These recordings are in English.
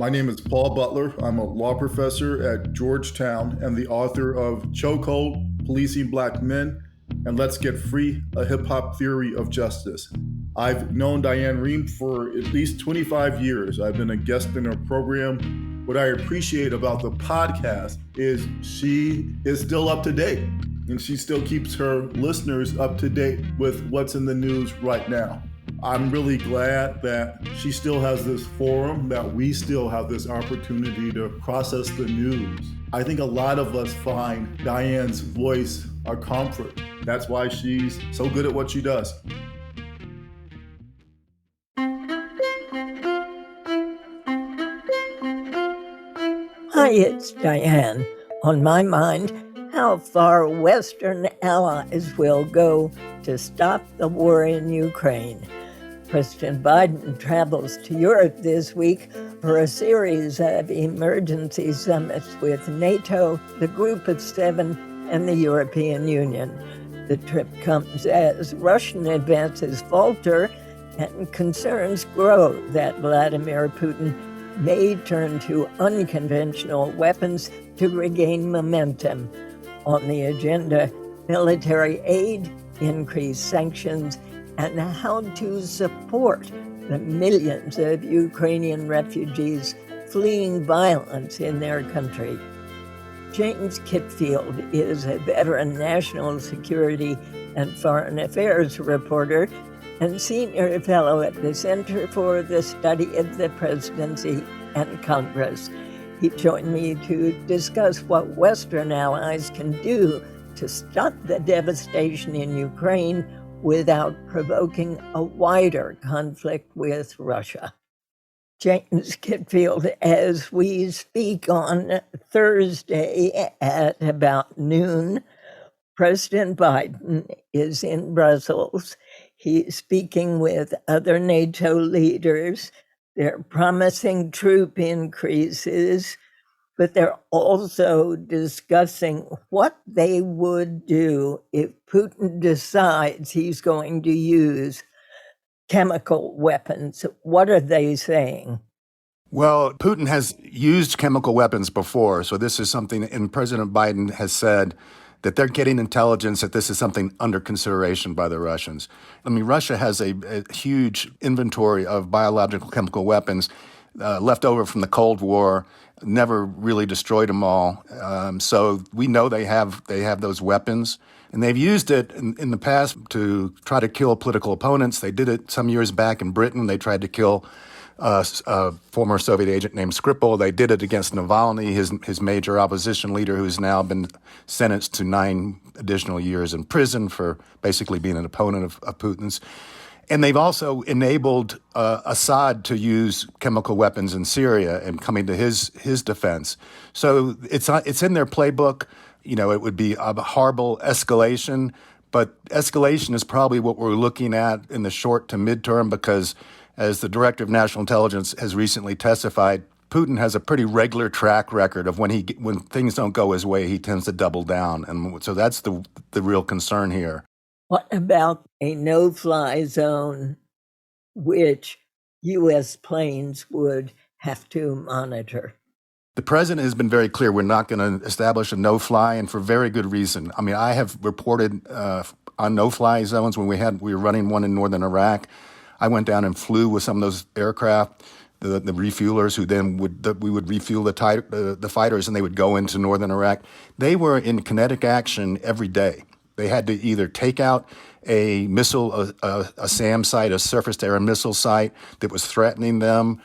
My name is Paul Butler. I'm a law professor at Georgetown and the author of Chokehold, Policing Black Men, and Let's Get Free, a hip-hop theory of justice. I've known Diane Rehm for at least 25 years. I've been a guest in her program. What I appreciate about the podcast is she is still up to date, and she still keeps her listeners up to date with what's in the news right now. I'm really glad that she still has this forum, that we still have this opportunity to process the news. I think a lot of us find Diane's voice a comfort. That's why she's so good at what she does. Hi, it's Diane. On my mind, how far Western allies will go to stop the war in Ukraine. President Biden travels to Europe this week for a series of emergency summits with NATO, the Group of Seven, and the European Union. The trip comes as Russian advances falter and concerns grow that Vladimir Putin may turn to unconventional weapons to regain momentum. On the agenda, military aid, increased sanctions, and how to support the millions of Ukrainian refugees fleeing violence in their country. James Kitfield is a veteran national security and foreign affairs reporter and senior fellow at the Center for the Study of the Presidency and Congress. He joined me to discuss what Western allies can do to stop the devastation in Ukraine without provoking a wider conflict with Russia. James Kitfield, as we speak on Thursday at about noon, President Biden is in Brussels. He's speaking with other NATO leaders. They're promising troop increases, but they're also discussing what they would do if Putin decides he's going to use chemical weapons. What are they saying? Well, Putin has used chemical weapons before, so this is something, and President Biden has said that they're getting intelligence that this is something under consideration by the Russians. I mean, Russia has a huge inventory of biological chemical weapons left over from the Cold War, never really destroyed them all. So we know they have those weapons, and they've used it in the past to try to kill political opponents. They did it some years back in Britain. They tried to kill a former Soviet agent named Skripal. They did it against Navalny, his major opposition leader, who's now been sentenced to 9 additional years in prison for basically being an opponent of Putin's. And they've also enabled Assad to use chemical weapons in Syria and coming to his defense. So it's in their playbook. You know, it would be a horrible escalation, but escalation is probably what we're looking at in the short to midterm because, as the Director of National Intelligence has recently testified, Putin has a pretty regular track record of when things don't go his way, he tends to double down. And so that's the real concern here. What about a no-fly zone which U.S. planes would have to monitor? The president has been very clear we're not going to establish a no-fly, and for very good reason. I mean, I have reported on no-fly zones when we were running one in northern Iraq. I went down and flew with some of those aircraft, the refuelers, who then we would refuel the fighters, and they would go into northern Iraq. They were in kinetic action every day. They had to either take out a missile, a SAM site, a surface-to-air missile site that was threatening them.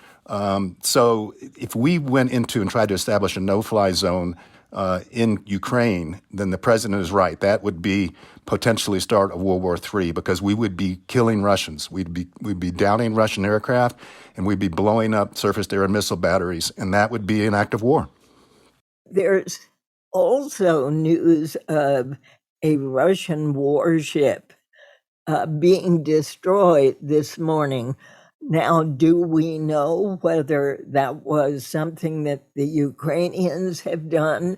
So if we went into and tried to establish a no-fly zone in Ukraine, then the president is right. That would be potentially start of World War III because we would be killing Russians. We'd be downing Russian aircraft, and we'd be blowing up surface-to-air missile batteries, and that would be an act of war. There's also news of a Russian warship being destroyed this morning. Now, do we know whether that was something that the Ukrainians have done?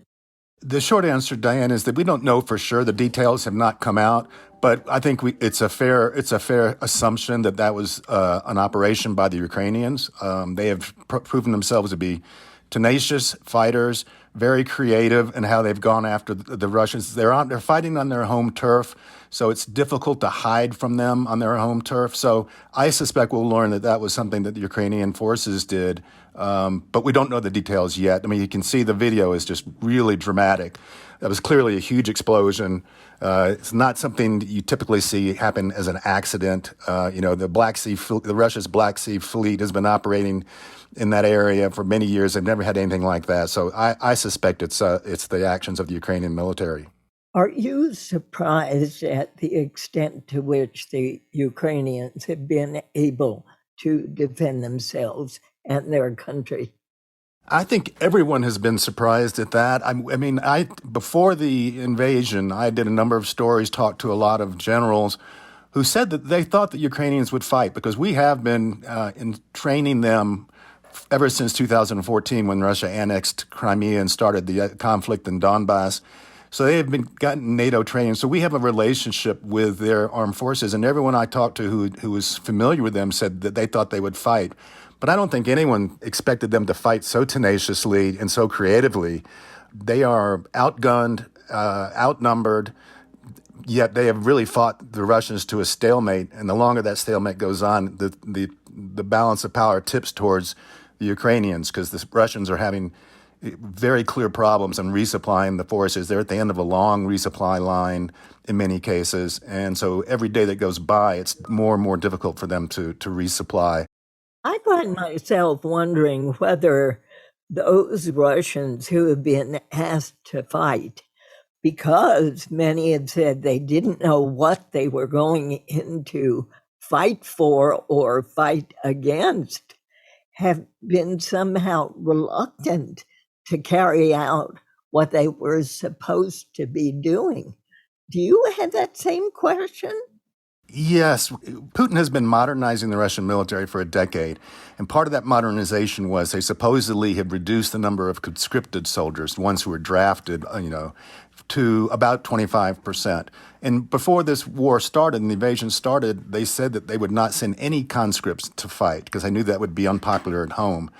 The short answer, Diane, is that we don't know for sure. The details have not come out, But I think it's a fair assumption that that was an operation by the Ukrainians. They have proven themselves to be tenacious fighters, very creative in how they've gone after the Russians. They're fighting on their home turf, so it's difficult to hide from them on their home turf. So I suspect we'll learn that that was something that the Ukrainian forces did, but we don't know the details yet. I mean, you can see the video is just really dramatic. That was clearly a huge explosion. It's not something that you typically see happen as an accident. The Russia's Black Sea Fleet has been operating in that area for many years. They've never had anything like that. So I suspect it's the actions of the Ukrainian military. Are you surprised at the extent to which the Ukrainians have been able to defend themselves and their country? I think everyone has been surprised at that. Before the invasion, I did a number of stories, talked to a lot of generals who said that they thought the Ukrainians would fight because we have been in training them ever since 2014 when Russia annexed Crimea and started the conflict in Donbass. So they have gotten NATO training. So we have a relationship with their armed forces, and everyone I talked to who was familiar with them said that they thought they would fight. But I don't think anyone expected them to fight so tenaciously and so creatively. They are outgunned, outnumbered, yet they have really fought the Russians to a stalemate. And the longer that stalemate goes on, the balance of power tips towards the Ukrainians because the Russians are having very clear problems in resupplying the forces. They're at the end of a long resupply line in many cases. And so every day that goes by, it's more and more difficult for them to resupply. I find myself wondering whether those Russians who have been asked to fight, because many have said they didn't know what they were going into fight for or fight against, have been somehow reluctant to carry out what they were supposed to be doing. Do you have that same question? Yes, Putin has been modernizing the Russian military for a decade. And part of that modernization was they supposedly have reduced the number of conscripted soldiers, the ones who were drafted, to about 25%. And before this war started and the invasion started, they said that they would not send any conscripts to fight because they knew that would be unpopular at home.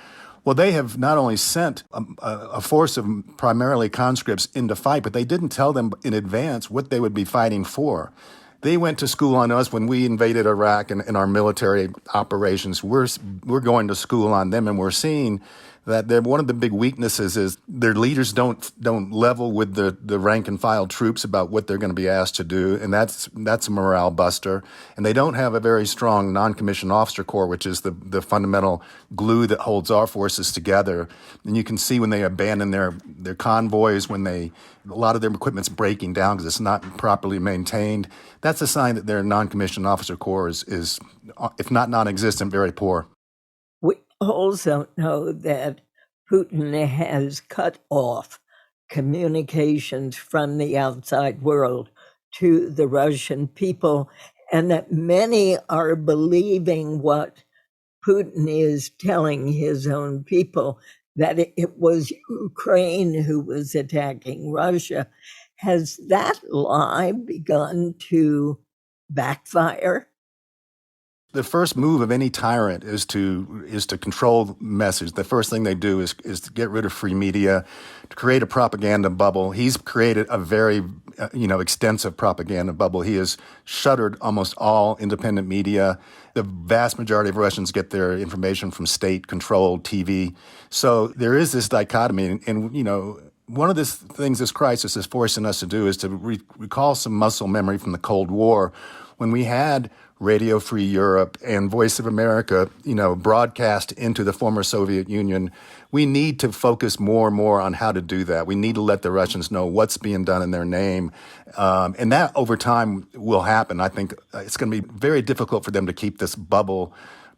Well, they have not only sent a force of primarily conscripts in to fight, but they didn't tell them in advance what they would be fighting for. They went to school on us when we invaded Iraq and in our military operations. We're going to school on them, and we're seeing that one of the big weaknesses is their leaders don't level with the rank and file troops about what they're going to be asked to do, and that's a morale buster. And they don't have a very strong non-commissioned officer corps, which is the fundamental glue that holds our forces together. And you can see when they abandon their convoys, when a lot of their equipment's breaking down because it's not properly maintained. That's a sign that their non-commissioned officer corps is if not non-existent, very poor. We also know that Putin has cut off communications from the outside world to the Russian people, and that many are believing what Putin is telling his own people, that it was Ukraine who was attacking Russia. Has that lie begun to backfire? The first move of any tyrant is to control message. The first thing they do is to get rid of free media, to create a propaganda bubble. He's created a very extensive propaganda bubble. He has shuttered almost all independent media. The vast majority of Russians get their information from state-controlled TV. So there is this dichotomy, and one of the things this crisis is forcing us to do is to recall some muscle memory from the Cold War, when we had Radio Free Europe and Voice of America, broadcast into the former Soviet Union. We need to focus more and more on how to do that. We need to let the Russians know what's being done in their name. And that over time will happen. I think it's going to be very difficult for them to keep this bubble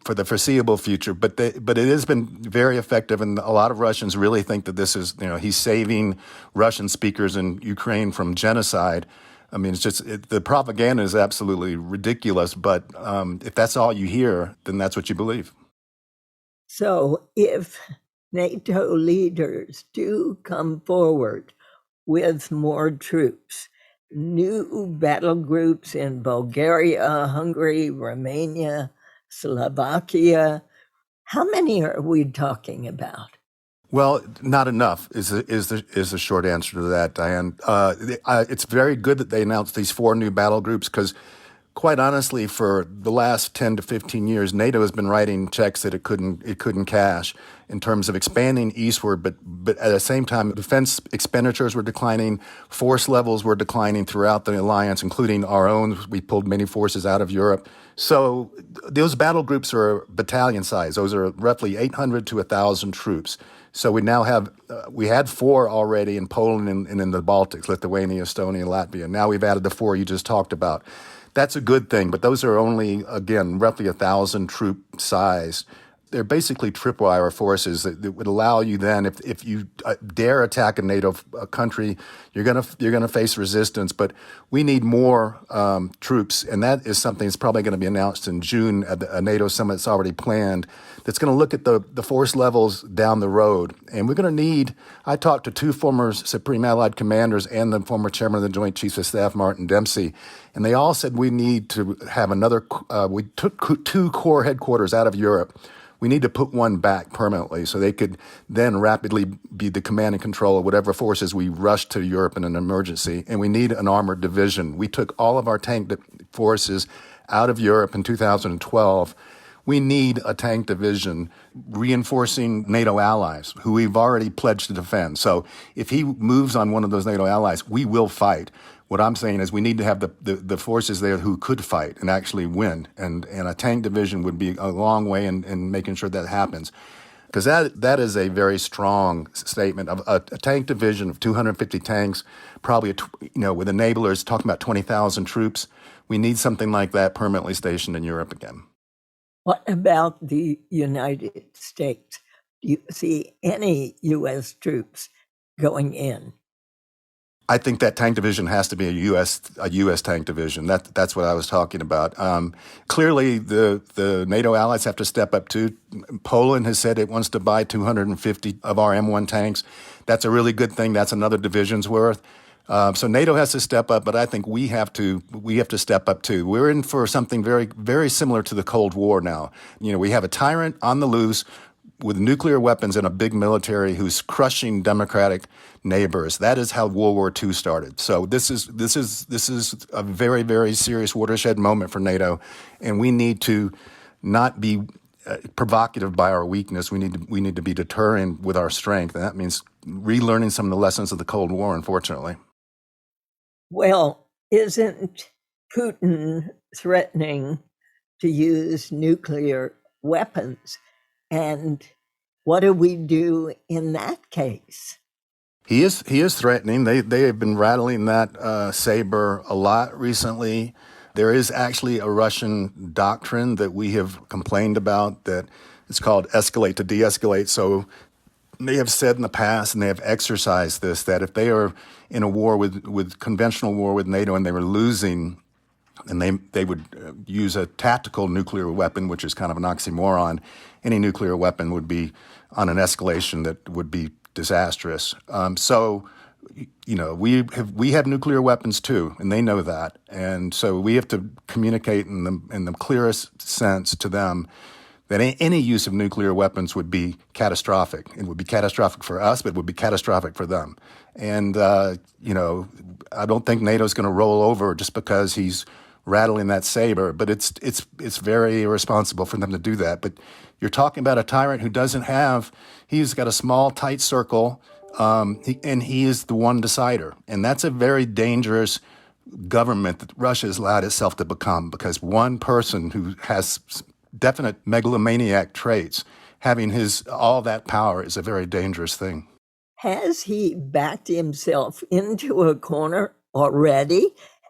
for the foreseeable future, but it has been very effective, and a lot of Russians really think that this is, he's saving Russian speakers in Ukraine from genocide. I mean, it's just the propaganda is absolutely ridiculous, but if that's all you hear, then that's what you believe. So if NATO leaders do come forward with more troops new battle groups in Bulgaria, Hungary, Romania, Slovakia. How many are we talking about? Well, not enough is the short answer to that, Diane. It's very good that they announced these 4 new battle groups because, quite honestly, for the last 10 to 15 years, NATO has been writing checks that it couldn't cash in terms of expanding eastward, but at the same time, defense expenditures were declining, force levels were declining throughout the alliance, including our own. We pulled many forces out of Europe. So those battle groups are battalion size. Those are roughly 800 to 1,000 troops. So we now have, we had 4 already in Poland and in the Baltics, Lithuania, Estonia, Latvia. Now we've added the 4 you just talked about. That's a good thing, but those are only, again, roughly 1,000 troop size. They're basically tripwire forces that would allow you then, if you dare attack a NATO country, you're gonna face resistance. But we need more troops, and that is something that's probably going to be announced in June at a NATO summit that's already planned. That's going to look at the force levels down the road, and we're going to need. I talked to 2 former Supreme Allied commanders and the former chairman of the Joint Chiefs of Staff, Martin Dempsey, and they all said we need to have another. We took 2 core headquarters out of Europe. We need to put one back permanently so they could then rapidly be the command and control of whatever forces we rush to Europe in an emergency. And we need an armored division. We took all of our tank forces out of Europe in 2012. We need a tank division reinforcing NATO allies who we've already pledged to defend. So if he moves on one of those NATO allies, we will fight. What I'm saying is we need to have the forces there who could fight and actually win. And a tank division would be a long way in making sure that happens. Because that is a very strong statement of a tank division of 250 tanks, probably, with enablers talking about 20,000 troops. We need something like that permanently stationed in Europe again. What about the United States? Do you see any U.S. troops going in? I think that tank division has to be a U.S. tank division. That's what I was talking about. Clearly, the NATO allies have to step up too. Poland has said it wants to buy 250 of our M1 tanks. That's a really good thing. That's another division's worth. So NATO has to step up, but I think we have to step up too. We're in for something very, very similar to the Cold War now. We have a tyrant on the loose with nuclear weapons and a big military who's crushing democratic neighbors. That is how World War II started. So this is a very, very serious watershed moment for NATO, and we need to not be provocative by our weakness. We need to be deterring with our strength, and that means relearning some of the lessons of the Cold War, unfortunately. Well, isn't Putin threatening to use nuclear weapons? And what do we do in that case? He is threatening. They have been rattling that saber a lot recently. There is actually a Russian doctrine that we have complained about that it's called escalate to de-escalate. So they have said in the past, and they have exercised this, that if they are in a war with conventional war with NATO and they were losing, and they would use a tactical nuclear weapon, which is kind of an oxymoron. Any nuclear weapon would be on an escalation that would be disastrous. We have nuclear weapons too, and they know that. And so we have to communicate in the clearest sense to them that any use of nuclear weapons would be catastrophic. It would be catastrophic for us, but it would be catastrophic for them. And I don't think NATO's going to roll over just because he's rattling that saber, but it's very irresponsible for them to do that. But you're talking about a tyrant who he's got a small, tight circle, and he is the one decider. And that's a very dangerous government that Russia has allowed itself to become, because one person who has definite megalomaniac traits, having all that power is a very dangerous thing. Has he backed himself into a corner already?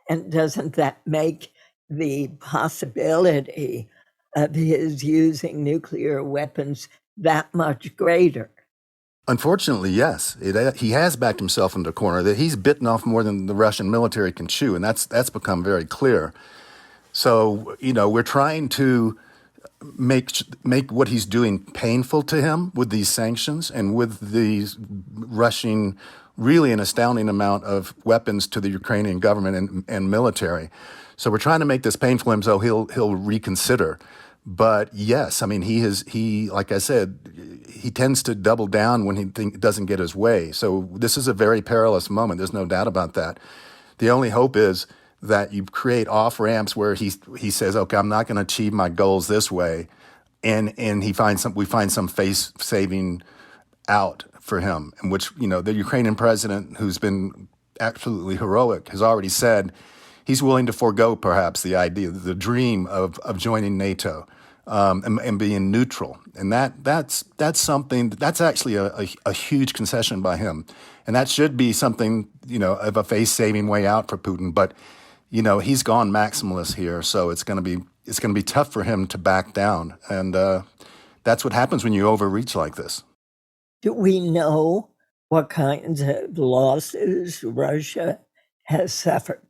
And doesn't that make the possibility of his using nuclear weapons that much greater? Unfortunately, yes. He has backed himself into a corner, that he's bitten off more than the Russian military can chew, and that's become very clear. So, we're trying to make what he's doing painful to him with these sanctions and with these rushing really an astounding amount of weapons to the Ukrainian government and military. So we're trying to make this painful for him so he'll reconsider. But yes, I mean, like I said, he tends to double down when he doesn't get his way. So this is a very perilous moment. There's no doubt about that. The only hope is that you create off ramps where he says, okay, I'm not going to achieve my goals this way. And we find some face saving out for him, in which, the Ukrainian president, who's been absolutely heroic, has already said he's willing to forego perhaps the idea, the dream of joining NATO and being neutral. And that's something that's actually a huge concession by him. And that should be something, of a face-saving way out for Putin. But, he's gone maximalist here, so it's going to be tough for him to back down. And that's what happens when you overreach like this. Do we know what kinds of losses Russia has suffered?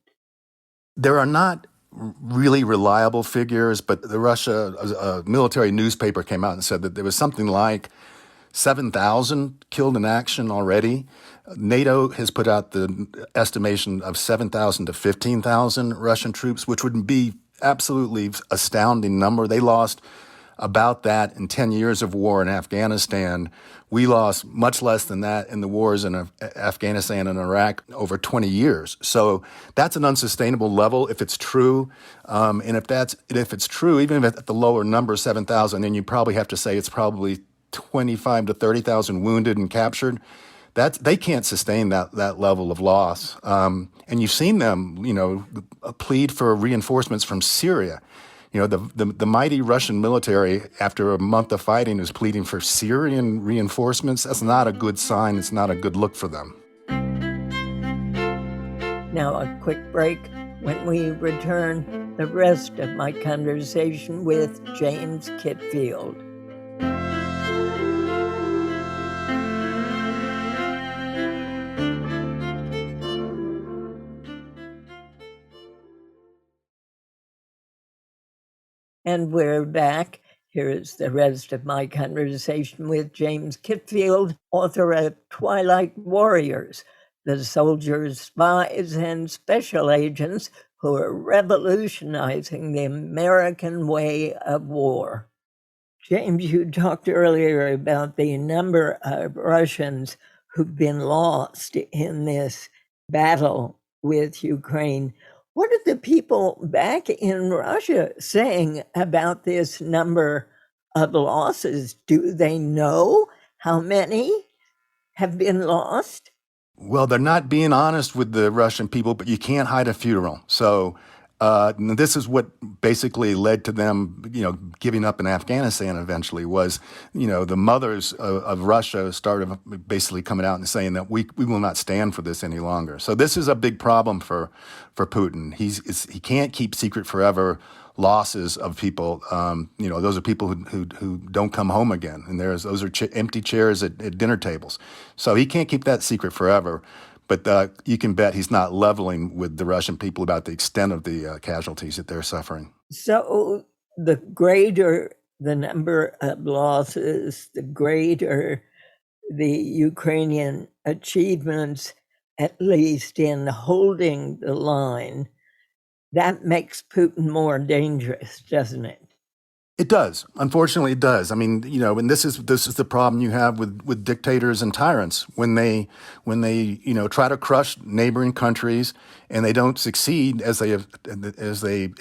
There are not really reliable figures, but the Russia military newspaper came out and said that there was something like 7,000 killed in action already. NATO has put out the estimation of 7,000 to 15,000 Russian troops, which would be absolutely astounding number. They lost about that in 10 years of war in Afghanistan. We lost much less than that in the wars in Afghanistan and Iraq over 20 years. So that's an unsustainable level if it's true. And if it's true, even if at the lower number, 7,000, then you probably have to say it's probably 25 to 30,000 wounded and captured. They can't sustain that level of loss. And you've seen them, plead for reinforcements from Syria. The mighty Russian military, after a month of fighting, is pleading for Syrian reinforcements. That's not a good sign. It's not a good look for them. Now a quick break. When we return, the rest of my conversation with James Kitfield. And we're back. Here is the rest of my conversation with James Kitfield, author of Twilight Warriors, the soldiers, spies, and special agents who are revolutionizing the American way of war. James, you talked earlier about the number of Russians who've been lost in this battle with Ukraine. What are the people back in Russia saying about this number of losses? Do they know how many have been lost? Well, they're not being honest with the Russian people, but you can't hide a funeral. So this is what basically led to them, giving up in Afghanistan eventually was, the mothers of Russia started basically coming out and saying that we will not stand for this any longer. So this is a big problem for Putin. He can't keep secret forever losses of people. Those are people who don't come home again. And those are empty chairs at dinner tables. So he can't keep that secret forever. But you can bet he's not leveling with the Russian people about the extent of the casualties that they're suffering. So the greater the number of losses, the greater the Ukrainian achievements, at least in holding the line, that makes Putin more dangerous, doesn't it? It does. Unfortunately, it does. I mean, and this is the problem you have with dictators and tyrants when they try to crush neighboring countries and they don't succeed as they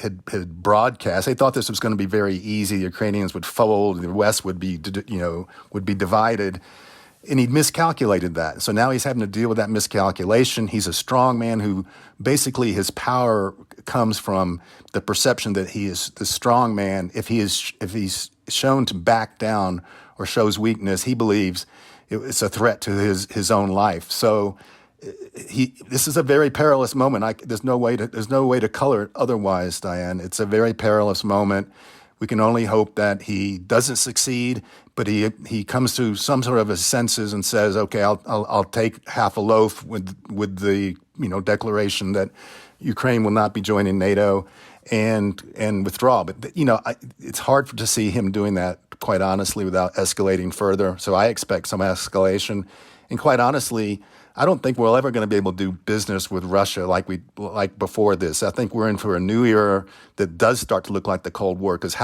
had broadcast. They thought this was going to be very easy. The Ukrainians would fold, the West would be divided. And he miscalculated that. So now he's having to deal with that miscalculation. He's a strong man who basically his power comes from the perception that he is the strong man. If he's shown to back down or shows weakness, he believes it's a threat to his own life. So this is a very perilous moment. There's no way to color it otherwise, Diane. It's a very perilous moment. We can only hope that he doesn't succeed, but he comes to some sort of his senses and says, "Okay, I'll take half a loaf with the declaration that Ukraine will not be joining NATO and withdraw." But it's hard to see him doing that, quite honestly, without escalating further. So I expect some escalation, And quite honestly, I don't think we're ever going to be able to do business with Russia like before this. I think we're in for a new era that does start to look like the Cold War, because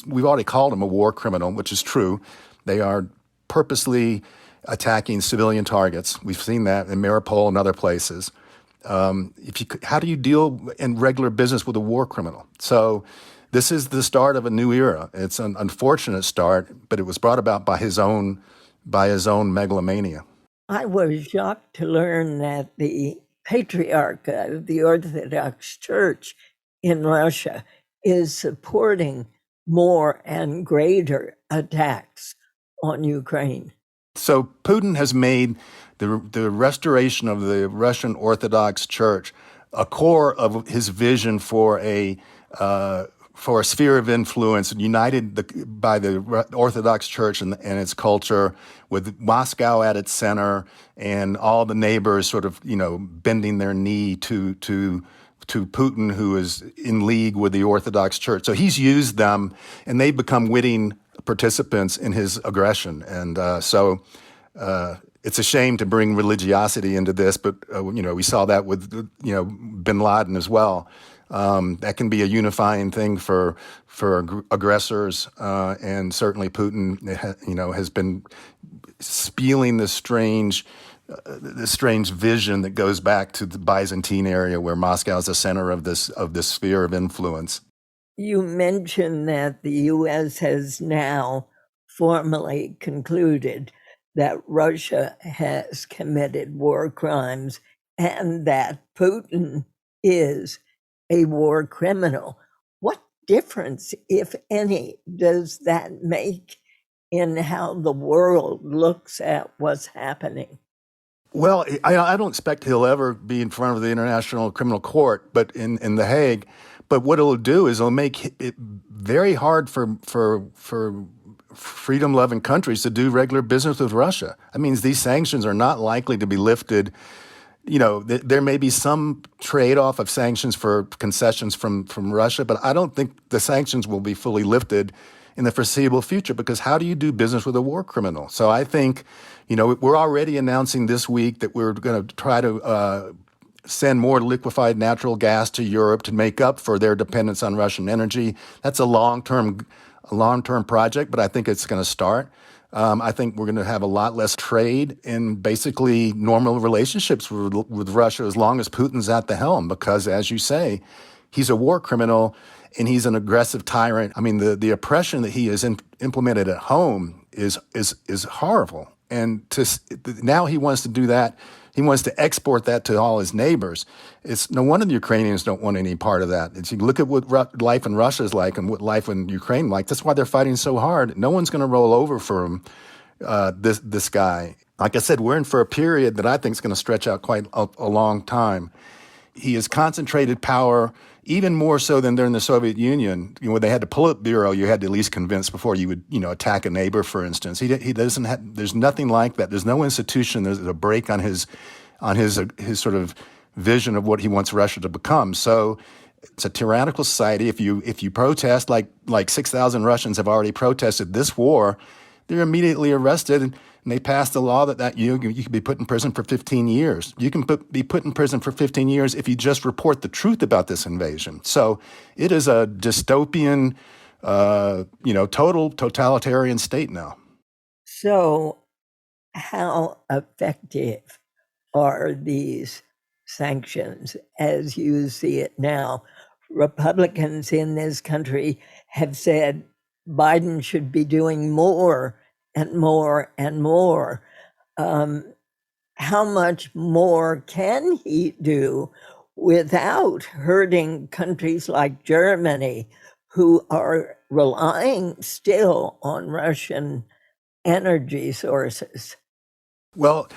we've already called him a war criminal, which is true. They are purposely attacking civilian targets. We've seen that in Mariupol and other places. How do you deal in regular business with a war criminal? So this is the start of a new era. It's an unfortunate start, but it was brought about by his own megalomania. I was shocked to learn that the Patriarch of the Orthodox Church in Russia is supporting more and greater attacks on Ukraine. So Putin has made the restoration of the Russian Orthodox Church a core of his vision for a sphere of influence united by the Orthodox Church and its culture, with Moscow at its center and all the neighbors sort of, bending their knee to Putin, who is in league with the Orthodox Church. So he's used them, and they've become witting participants in his aggression. And it's a shame to bring religiosity into this, but we saw that with bin Laden as well. That can be a unifying thing for aggressors, and certainly Putin, has been spieling this strange vision that goes back to the Byzantine area, where Moscow is the center of this sphere of influence. You mentioned that the U.S. has now formally concluded that Russia has committed war crimes and that Putin is a war criminal. What difference, if any, does that make in how the world looks at what's happening? Well, I don't expect he'll ever be in front of the International Criminal Court, but in The Hague. But what it'll do is it'll make it very hard for freedom-loving countries to do regular business with Russia. That means these sanctions are not likely to be lifted. There may be some trade-off of sanctions for concessions from Russia, but I don't think the sanctions will be fully lifted in the foreseeable future, because how do you do business with a war criminal? So I think, we're already announcing this week that we're going to try to send more liquefied natural gas to Europe to make up for their dependence on Russian energy. That's a long-term project, but I think it's going to start. I think we're going to have a lot less trade and basically normal relationships with Russia as long as Putin's at the helm, because, as you say, he's a war criminal and he's an aggressive tyrant. I mean, the oppression that he has implemented at home is horrible. And now he wants to do that. He wants to export that to all his neighbors. It's no wonder the Ukrainians don't want any part of that. If you look at what life in Russia is like and what life in Ukraine is like, that's why they're fighting so hard. No one's going to roll over for him, this guy. Like I said, we're in for a period that I think is going to stretch out quite a long time. He has concentrated power even more so than during the Soviet Union. When they had the Politburo, you had to at least convince before you would, attack a neighbor, for instance. He doesn't have. There's nothing like that. There's no institution. There's a break on his sort of vision of what he wants Russia to become. So it's a tyrannical society. If you protest, like 6,000 Russians have already protested this war, they're immediately arrested, and they passed a law that you can be put in prison for 15 years. You can be put in prison for 15 years if you just report the truth about this invasion. So it is a dystopian, total totalitarian state now. So how effective are these sanctions as you see it now? Republicans in this country have said Biden should be doing more and more and more. How much more can he do without hurting countries like Germany, who are relying still on Russian energy sources? Well,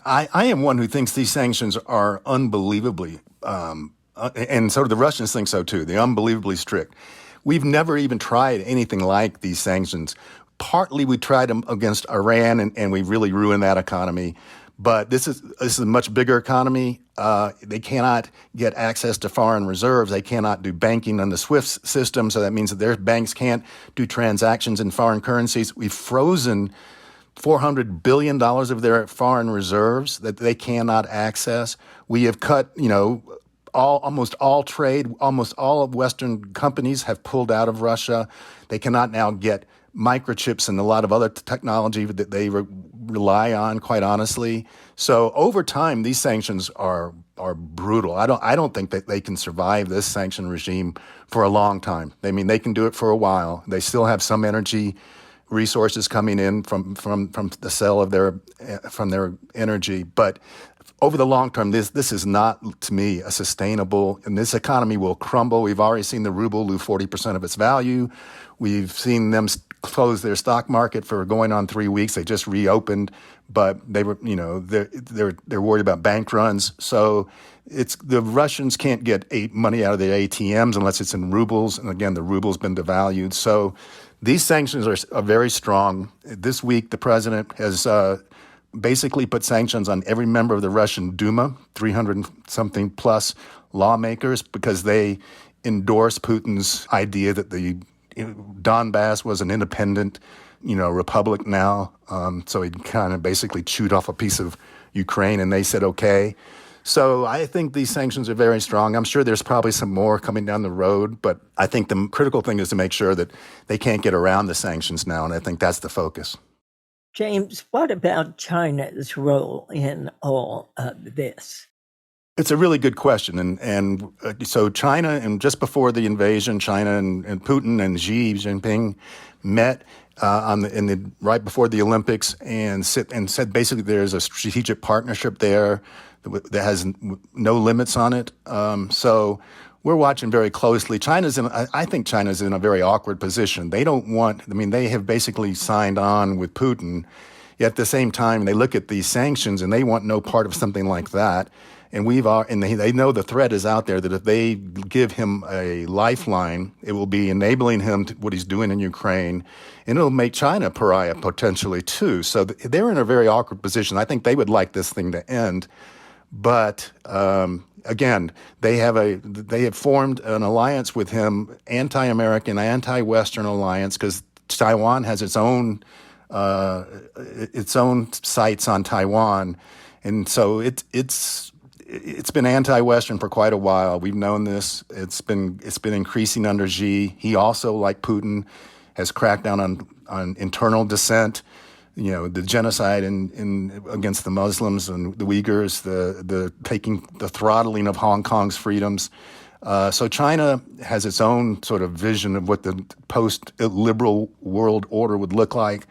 I am one who thinks these sanctions are unbelievably, and so do the Russians think so too. They're unbelievably strict. We've never even tried anything like these sanctions. Partly we tried them against Iran, and we really ruined that economy. But this is a much bigger economy. They cannot get access to foreign reserves. They cannot do banking on the SWIFT system, so that means that their banks can't do transactions in foreign currencies. We've frozen $400 billion of their foreign reserves that they cannot access. We have cut, almost all trade. Almost all of Western companies have pulled out of Russia. They cannot now get microchips and a lot of other technology that they rely on, quite honestly. So over time, these sanctions are brutal. I don't think that they can survive this sanction regime for a long time. I mean, they can do it for a while. They still have some energy resources coming in from the sale of their energy, but over the long term, this is not, to me, a sustainable, and this economy will crumble. We've already seen the ruble lose 40% of its value. We've seen them close their stock market for going on 3 weeks. They just reopened, but they were, they're worried about bank runs. So the Russians can't get money out of their ATMs unless it's in rubles, and again, the ruble's been devalued. So these sanctions are very strong. This week, the president has basically put sanctions on every member of the Russian Duma, 300-something plus lawmakers, because they endorse Putin's idea that the Donbass was an independent, republic now. So he kind of basically chewed off a piece of Ukraine, and they said okay. So I think these sanctions are very strong. I'm sure there's probably some more coming down the road, but I think the critical thing is to make sure that they can't get around the sanctions now, and I think that's the focus. James, what about China's role in all of this? It's a really good question. And so China, and just before the invasion, China and Putin and Xi Jinping met right before the Olympics and said basically there's a strategic partnership there that has no limits on it. So we're watching very closely. I think China's in a very awkward position. They have basically signed on with Putin. Yet at the same time, they look at these sanctions and they want no part of something like that. And they know the threat is out there that if they give him a lifeline, it will be enabling him to what he's doing in Ukraine, and it'll make China a pariah potentially too. So they're in a very awkward position. I think they would like this thing to end. But again, they have formed an alliance with him, anti-American, anti-Western alliance, because Taiwan has its own sights on Taiwan, and so it's been anti-Western for quite a while. We've known this. It's been increasing under Xi. He also, like Putin, has cracked down on internal dissent. The genocide against the Muslims and the Uyghurs, the throttling of Hong Kong's freedoms. So China has its own sort of vision of what the post-liberal world order would look like.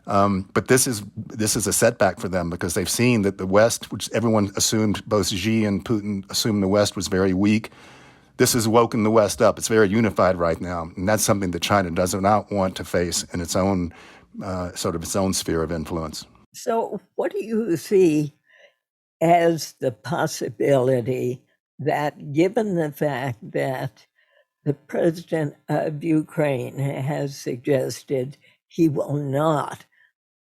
But this is a setback for them because they've seen that the West, which everyone assumed, both Xi and Putin assumed the West was very weak. This has woken the West up. It's very unified right now, and that's something that China does not want to face in its own its own sphere of influence. So what do you see as the possibility that, given the fact that the president of Ukraine has suggested he will not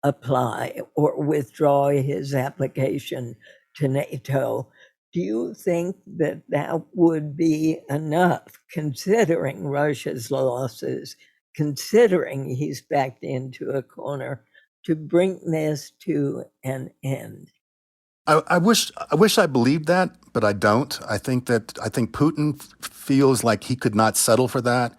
apply or withdraw his application to NATO, do you think that would be enough, considering Russia's losses, considering he's backed into a corner, to bring this to an end? I wish I believed that, but I don't. I think Putin feels like he could not settle for that.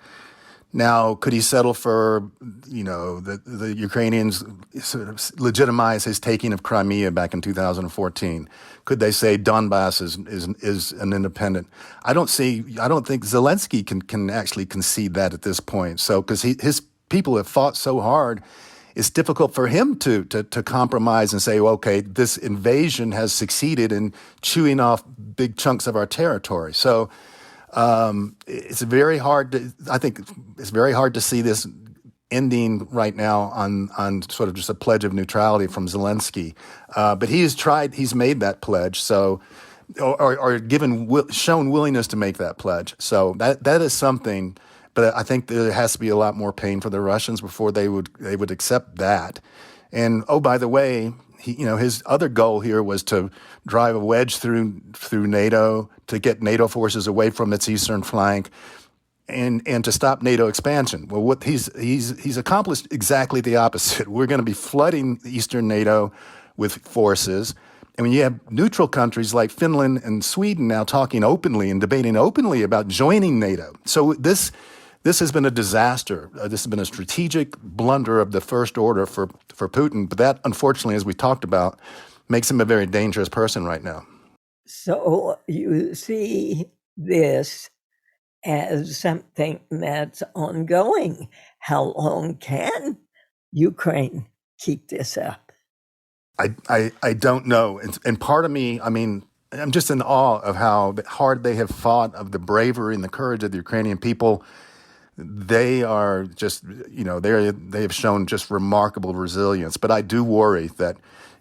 Now, could he settle for, the Ukrainians sort of legitimize his taking of Crimea back in 2014? Could they say Donbass is an independent? I don't think Zelensky can actually concede that at this point. So, because his people have fought so hard, it's difficult for him to compromise and say, well, okay, this invasion has succeeded in chewing off big chunks of our territory. So, it's very hard to see this ending right now on sort of just a pledge of neutrality from Zelensky. But he's made that pledge. So, or shown willingness to make that pledge. So that is something, but I think there has to be a lot more pain for the Russians before they would accept that. And, oh, by the way, his other goal here was to drive a wedge through NATO, to get NATO forces away from its eastern flank. and to stop NATO expansion. Well, what he's accomplished exactly the opposite. We're going to be flooding Eastern NATO with forces. And when you have neutral countries like Finland and Sweden now talking openly and debating openly about joining NATO. So this has been a disaster. This has been a strategic blunder of the first order for Putin. But that, unfortunately, as we talked about, makes him a very dangerous person right now. So you see this as something that's ongoing. How long can Ukraine keep this up? I don't know. And part of me, I mean, I'm just in awe of how hard they have fought, of the bravery and the courage of the Ukrainian people. They are just, they have shown just remarkable resilience. But I do worry that,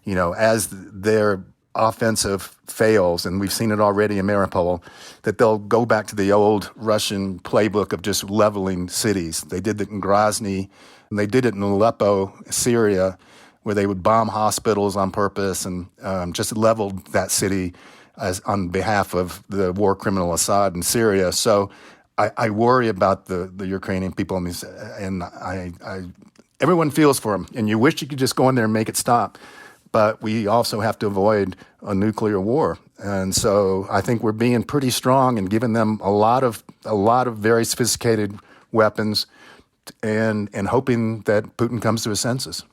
as their offensive fails, and we've seen it already in Mariupol, that they'll go back to the old Russian playbook of just leveling cities. They did it in Grozny, and they did it in Aleppo, Syria, where they would bomb hospitals on purpose and just leveled that city as on behalf of the war criminal Assad in Syria. So I worry about the Ukrainian people, and everyone feels for them, and you wish you could just go in there and make it stop. But we also have to avoid a nuclear war. And so I think we're being pretty strong and giving them a lot of very sophisticated weapons and hoping that Putin comes to his senses.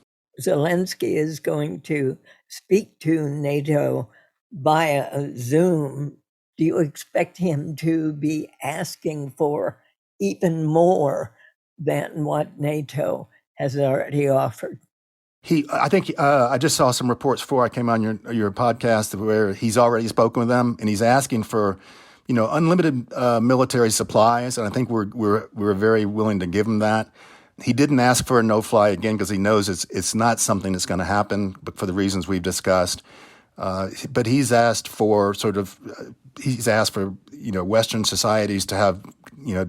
Zelensky is going to speak to NATO via Zoom. Do you expect him to be asking for even more than what NATO has already offered? I just saw some reports before I came on your podcast where he's already spoken with them, and he's asking for, unlimited military supplies, and I think we're very willing to give him that. He didn't ask for a no-fly again because he knows it's not something that's going to happen, but for the reasons we've discussed. But he's asked for Western societies to have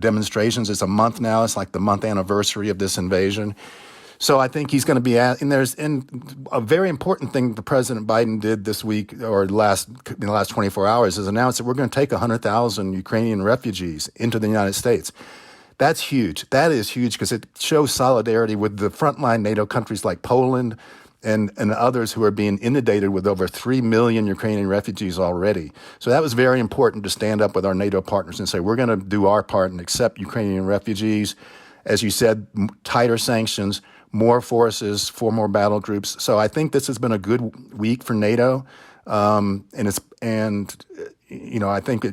demonstrations. It's a month now. It's like the month anniversary of this invasion. So I think he's going to be and a very important thing that President Biden did this week or in the last 24 hours is announce that we're going to take 100,000 Ukrainian refugees into the United States. That's huge. That is huge because it shows solidarity with the frontline NATO countries like Poland and others who are being inundated with over 3 million Ukrainian refugees already. So that was very important to stand up with our NATO partners and say, we're going to do our part and accept Ukrainian refugees. As you said, tighter sanctions, more forces, 4 more battle groups. So I think this has been a good week for NATO, I think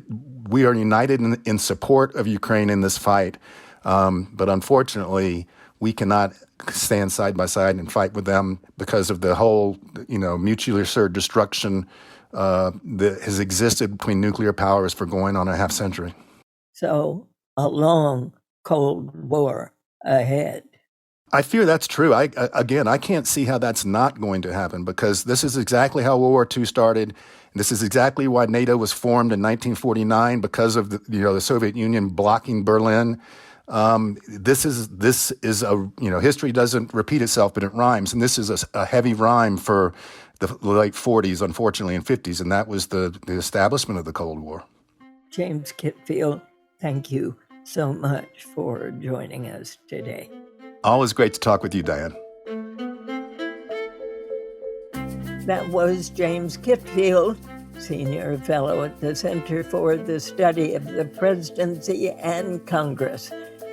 we are united in support of Ukraine in this fight. But unfortunately, we cannot stand side by side and fight with them because of the whole, mutually assured destruction that has existed between nuclear powers for going on a half century. So a long Cold War ahead. I fear that's true. I can't see how that's not going to happen because this is exactly how World War II started. And this is exactly why NATO was formed in 1949 because of the Soviet Union blocking Berlin. This is history doesn't repeat itself, but it rhymes. And this is a heavy rhyme for the late 40s, unfortunately, and 50s. And that was the establishment of the Cold War. James Kitfield, thank you so much for joining us today. Always great to talk with you, Diane. That was James Kitfield, Senior Fellow at the Center for the Study of the Presidency and Congress,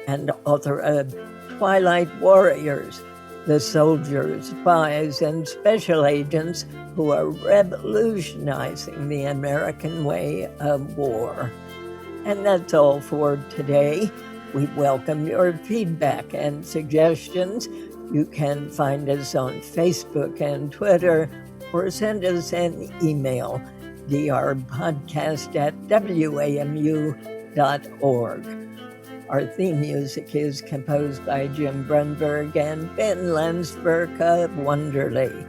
and author of Twilight Warriors, the soldiers, spies, and special agents who are revolutionizing the American way of war. And that's all for today. We welcome your feedback and suggestions. You can find us on Facebook and Twitter or send us an email, drpodcast@wamu.org. Our theme music is composed by Jim Brunberg and Ben Landsberg of Wonderly.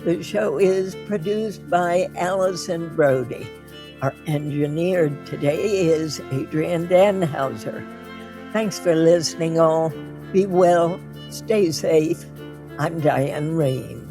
The show is produced by Allison Brody. Our engineer today is Adrian Danhauser. Thanks for listening all. Be well, stay safe. I'm Diane Rehm.